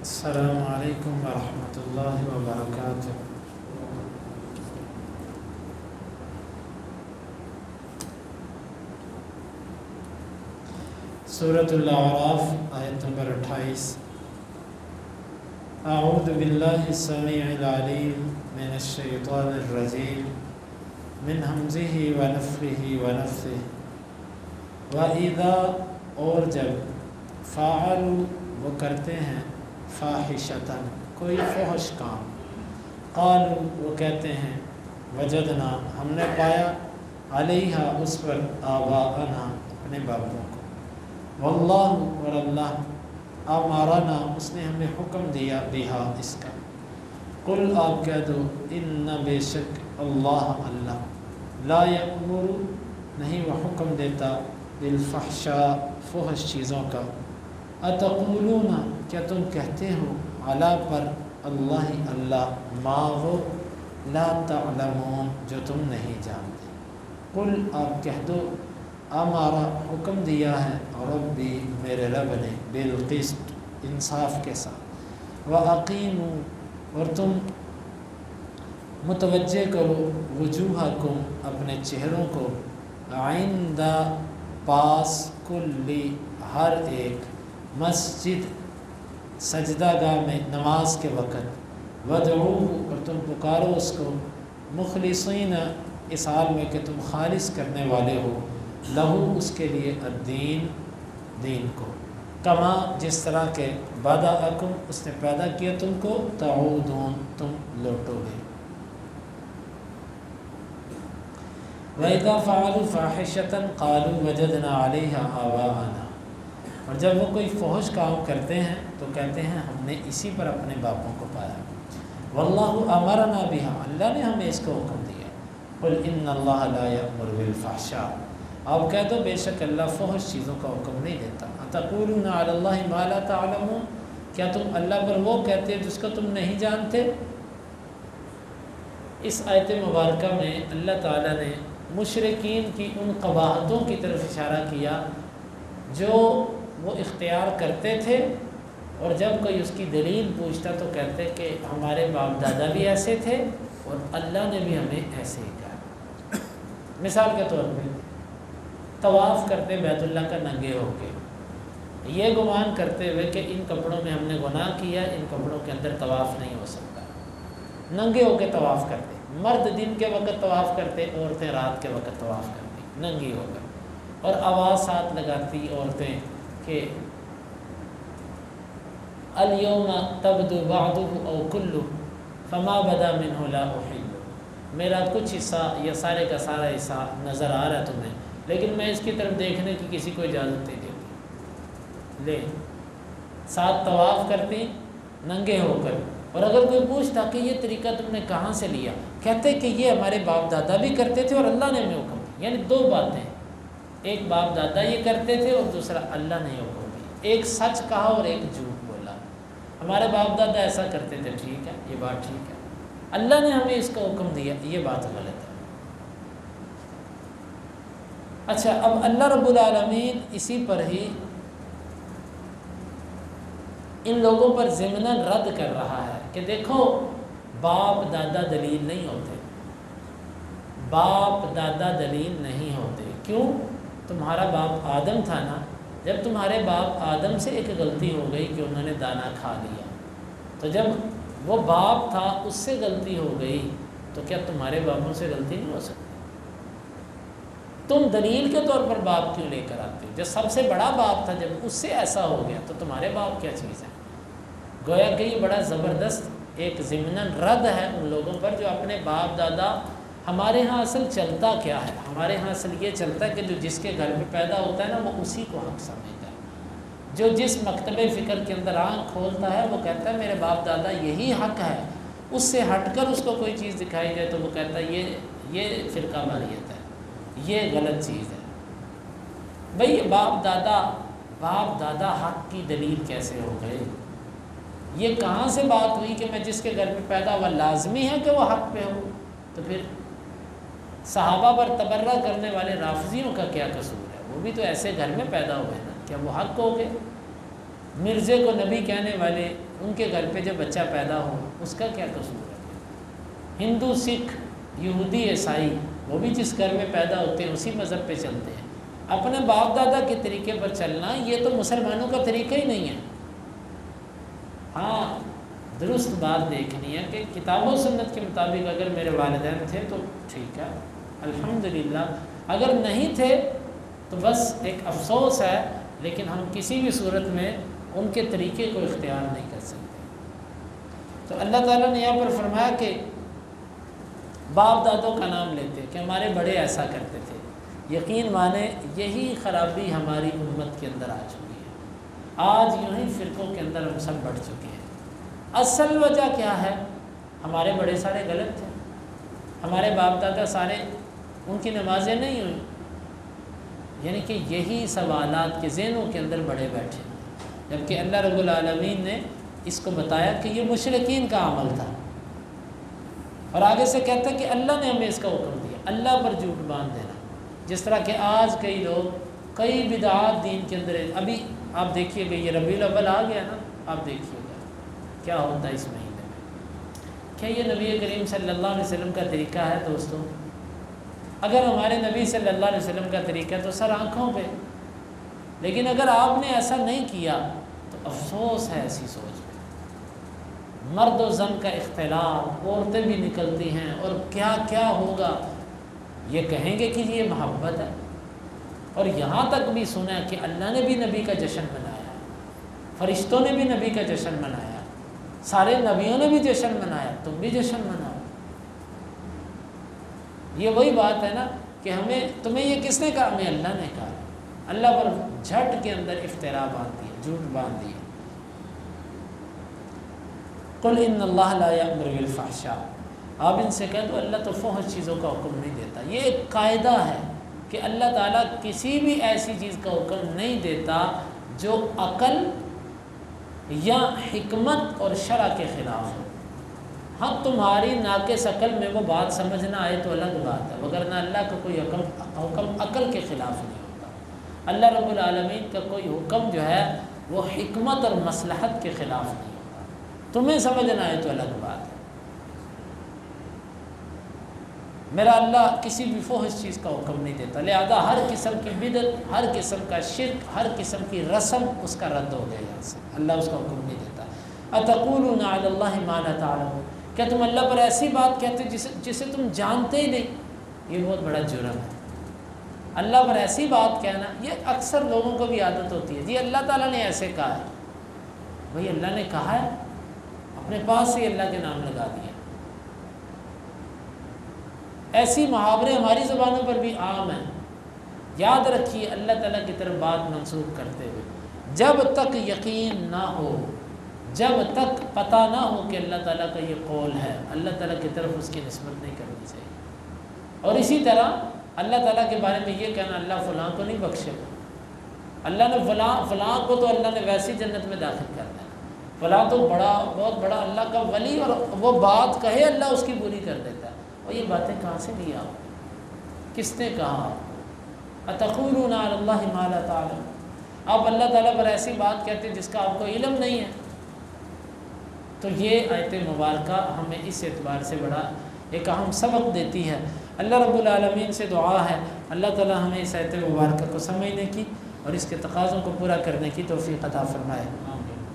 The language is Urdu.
السلام علیکم ورحمۃ اللہ وبرکاتہ۔ سورۃ الاعراف آیت نمبر 28۔ اعوذ باللہ السمیع العلیم من الشیطان الرجیم من ہمزہ ونفخہ ونفثہ۔ وَإِذَا اور جب فعلوا وہ کرتے ہیں فاحشۃً کوئی فحش کام، قالوا وہ کہتے ہیں وجدنا ہم نے پایا علیہا اس پر آباءنا اپنے باپوں کو، واللہ اور اللہ امرنا اس نے ہمیں حکم دیا بہا اس کا۔ قل آپ کہہ دو ان بے شک اللہ اللہ لا یأمر نہیں وہ حکم دیتا بالفحشاء فحش چیزوں کا، اتقولون کیا تم کہتے ہو علی پر اللہ اللہ ما وہ لا تعلمون جو تم نہیں جانتے۔ قل آپ کہہ دو ہمارا حکم دیا ہے ربی میرے رب نے بالقسط انصاف کے ساتھ، وَأَقِیمُوا اور تم متوجہ کرو وجوہکم اپنے چہروں کو عند پاس کل ہر ایک مسجد سجدہ گاہ میں نماز کے وقت، وَدْعُوهُ اور تم پکارو اس کو مخلصین اس حال میں کہ تم خالص کرنے والے ہو لہو اس کے لیے الدین دین کو، کما جس طرح کہ بدأکم اس نے پیدا کیا تم کو تعودون تم لوٹو گے۔ وَإِذَا فَعَلُوا فَاحِشَةً قَالُوا وَجَدْنَا عَلَيْهَا آبَاءَنَا اور جب وہ کوئی فحش کام کرتے ہیں تو کہتے ہیں ہم نے اسی پر اپنے باپوں کو پایا، واللہ امرنا بہا اللہ نے ہمیں اس کو حکم دیا۔ قل ان اللہ لا یأمر بالفحشاء آپ کہہ دو بے شک اللہ فحش چیزوں کا حکم نہیں دیتا۔ اتقولون علی اللہ ما لا تعلمون کیا تم اللہ پر وہ کہتے جس کو تم نہیں جانتے۔ اس آیت مبارکہ میں اللہ تعالیٰ نے مشرکین کی ان قباحتوں کی طرف اشارہ کیا جو وہ اختیار کرتے تھے، اور جب کوئی اس کی دلیل پوچھتا تو کہتے کہ ہمارے باپ دادا بھی ایسے تھے اور اللہ نے بھی ہمیں ایسے ہی کہا۔ مثال کے طور پہ طواف کرتے بیت اللہ کا ننگے ہو کے، یہ گمان کرتے ہوئے کہ ان کپڑوں میں ہم نے گناہ کیا، ان کپڑوں کے اندر طواف نہیں ہو سکتا، ننگے ہو کے طواف کرتے، مرد دن کے وقت طواف کرتے، عورتیں رات کے وقت طواف کرتی ننگی ہو کر، اور آواز ساتھ لگاتی عورتیں کہ الیوم تبدو بعضه او کلہ فما بدا منہ لا احل میرا کچھ حصہ یا سارے کا سارا حصہ نظر آ رہا ہے تمہیں، لیکن میں اس کی طرف دیکھنے کی کسی کو اجازت نہیں دیتی۔ لے ساتھ طواف کرتی ننگے ہو کر، اور اگر کوئی پوچھتا کہ یہ طریقہ تم نے کہاں سے لیا، کہتے کہ یہ ہمارے باپ دادا بھی کرتے تھے اور اللہ نے ہمیں حکم دیا۔ یعنی دو باتیں، ایک باپ دادا یہ کرتے تھے اور دوسرا اللہ نے حکم دیا، ایک سچ کہا اور ایک جھوٹ بولا۔ ہمارے باپ دادا ایسا کرتے تھے، ٹھیک ہے یہ بات ٹھیک ہے، اللہ نے ہمیں اس کا حکم دیا، یہ بات غلط ہے۔ اچھا اب اللہ رب العالمین اسی پر ہی ان لوگوں پر ضمناً رد کر رہا ہے کہ دیکھو باپ دادا دلیل نہیں ہوتے، باپ دادا دلیل نہیں ہوتے۔ کیوں؟ تمہارا باپ آدم تھا نا، جب تمہارے باپ آدم سے ایک غلطی ہو گئی کہ انہوں نے دانہ کھا لیا، تو جب وہ باپ تھا اس سے غلطی ہو گئی تو کیا تمہارے باپوں سے غلطی نہیں ہو سکتی؟ تم دلیل کے طور پر باپ کیوں لے کر آتے ہو؟ جو سب سے بڑا باپ تھا جب اس سے ایسا ہو گیا تو تمہارے باپ کیا چیز ہے؟ گویا کہ یہ بڑا زبردست ایک ضمناً رد ہے ان لوگوں پر جو اپنے باپ دادا، ہمارے ہاں اصل چلتا کیا ہے، ہمارے ہاں اصل یہ چلتا ہے کہ جو جس کے گھر میں پیدا ہوتا ہے نا وہ اسی کو حق سمجھتا ہے، جو جس مکتب فکر کے اندر آنکھ کھولتا ہے وہ کہتا ہے میرے باپ دادا یہی حق ہے، اس سے ہٹ کر اس کو کوئی چیز دکھائی جائے تو وہ کہتا ہے یہ فرقہ واریت ہے، یہ غلط چیز ہے۔ بھئی باپ دادا حق کی دلیل کیسے ہو گئے؟ یہ کہاں سے بات ہوئی کہ میں جس کے گھر میں پیدا ہوا لازمی ہے کہ وہ حق پہ ہو؟ تو پھر صحابہ پر تبرہ کرنے والے رافضیوں کا کیا قصور ہے؟ وہ بھی تو ایسے گھر میں پیدا ہوئے نا، کیا وہ حق ہو گئے؟ مرزے کو نبی کہنے والے ان کے گھر پہ جب بچہ پیدا ہو اس کا کیا قصور ہے؟ ہندو، سکھ، یہودی، عیسائی وہ بھی جس گھر میں پیدا ہوتے ہیں اسی مذہب پہ چلتے ہیں۔ اپنے باپ دادا کے طریقے پر چلنا یہ تو مسلمانوں کا طریقہ ہی نہیں ہے۔ ہاں درست بات دیکھنی ہے کہ کتاب و سنت کے مطابق اگر میرے والدین تھے تو ٹھیک ہے الحمدللہ، اگر نہیں تھے تو بس ایک افسوس ہے، لیکن ہم کسی بھی صورت میں ان کے طریقے کو اختیار نہیں کر سکتے۔ تو اللہ تعالیٰ نے یہاں پر فرمایا کہ باپ دادوں کا نام لیتے کہ ہمارے بڑے ایسا کرتے تھے۔ یقین مانے یہی خرابی ہماری امت کے اندر آ چکی ہے۔ آج یوں ہی فرقوں کے اندر ہم سب بڑھ چکے ہیں۔ اصل وجہ کیا ہے؟ ہمارے بڑے سارے غلط تھے، ہمارے باپ دادا سارے ان کی نمازیں نہیں ہوئیں، یعنی کہ یہی سوالات کے ذہنوں کے اندر بڑے بیٹھے، جبکہ اللہ رب العالمین نے اس کو بتایا کہ یہ مشرکین کا عمل تھا، اور آگے سے کہتا ہے کہ اللہ نے ہمیں اس کا حکم دیا، اللہ پر جھوٹ باندھ دینا۔ جس طرح کہ آج کئی لوگ کئی بدعات دین کے اندر، ابھی آپ دیکھیے گا یہ ربیع الاول آ گیا نا، آپ دیکھیے گا کیا ہوتا ہے اس مہینے میں۔ کیا یہ نبی کریم صلی اللہ علیہ وسلم کا طریقہ ہے دوستوں؟ اگر ہمارے نبی صلی اللہ علیہ وسلم کا طریقہ تو سر آنکھوں پہ، لیکن اگر آپ نے ایسا نہیں کیا تو افسوس ہے ایسی سوچ پہ۔ مرد و زن کا اختلاف، عورتیں بھی نکلتی ہیں اور کیا کیا ہوگا، یہ کہیں گے کہ یہ محبت ہے۔ اور یہاں تک بھی سنا کہ اللہ نے بھی نبی کا جشن منایا، فرشتوں نے بھی نبی کا جشن منایا، سارے نبیوں نے بھی جشن منایا، تم بھی جشن مناؤ۔ یہ وہی بات ہے نا کہ تمہیں یہ کس نے کہا؟ ہمیں اللہ نے کہا۔ اللہ پر جھٹ کے اندر افترا باندھ دیا، جھوٹ باندھ دیا۔ قل ان اللہ لا یأمر بالفحشاء، آپ ان سے کہہ دو اللہ تو فحش چیزوں کا حکم نہیں دیتا۔ یہ ایک قاعدہ ہے کہ اللہ تعالیٰ کسی بھی ایسی چیز کا حکم نہیں دیتا جو عقل یا حکمت اور شرع کے خلاف ہو۔ ہاں تمہاری ناقص عقل میں وہ بات سمجھ نہ آئے تو الگ بات ہے، وگرنہ اللہ کا کوئی حکم عقل کے خلاف نہیں ہوتا۔ اللہ رب العالمین کا کوئی حکم جو ہے وہ حکمت اور مصلحت کے خلاف نہیں ہوتا، تمہیں سمجھ نہ آئے تو الگ بات ہے۔ میرا اللہ کسی بھی فحش چیز کا حکم نہیں دیتا، لہذا ہر قسم کی بدعت، ہر قسم کا شرک، ہر قسم کی رسم اس کا رد ہو گیا یہاں سے، اللہ اس کا حکم نہیں دیتا۔ اتقولون علی اللہ ما لا تعلمون، کیا تم اللہ پر ایسی بات کہتے جسے تم جانتے ہی نہیں؟ یہ بہت بڑا جرم ہے۔ اللہ پر ایسی بات کہنا، یہ اکثر لوگوں کو بھی عادت ہوتی ہے، جی اللہ تعالیٰ نے ایسے کہا ہے، بھئی اللہ نے کہا ہے، اپنے پاس سے اللہ کے نام لگا دیا۔ ایسی محاورے ہماری زبانوں پر بھی عام ہیں۔ یاد رکھیے اللہ تعالیٰ کی طرف بات منسوب کرتے ہوئے جب تک یقین نہ ہو، جب تک پتہ نہ ہو کہ اللہ تعالیٰ کا یہ قول ہے، اللہ تعالیٰ کی طرف اس کی نسبت نہیں کرنی چاہیے۔ اور اسی طرح اللہ تعالیٰ کے بارے میں یہ کہنا اللہ فلاں کو نہیں بخشے گا، اللہ نے فلاں کو تو اللہ نے ویسی جنت میں داخل کر دینا، فلاں تو بہت بڑا اللہ کا ولی، اور وہ بات کہے اللہ اس کی بری کر دیتا ہے۔ اور یہ باتیں کہاں سے لی آپ؟ کس نے کہا آپ کو؟ اتقولون علی اللہ ما لا تعلمون، آپ اللہ تعالیٰ پر ایسی بات کہتے ہیں جس کا آپ کو علم نہیں ہے۔ تو یہ آیت مبارکہ ہمیں اس اعتبار سے بڑا ایک اہم سبق دیتی ہے۔ اللہ رب العالمین سے دعا ہے اللہ تعالیٰ ہمیں اس آیت مبارکہ کو سمجھنے کی اور اس کے تقاضوں کو پورا کرنے کی توفیق عطا فرمائے۔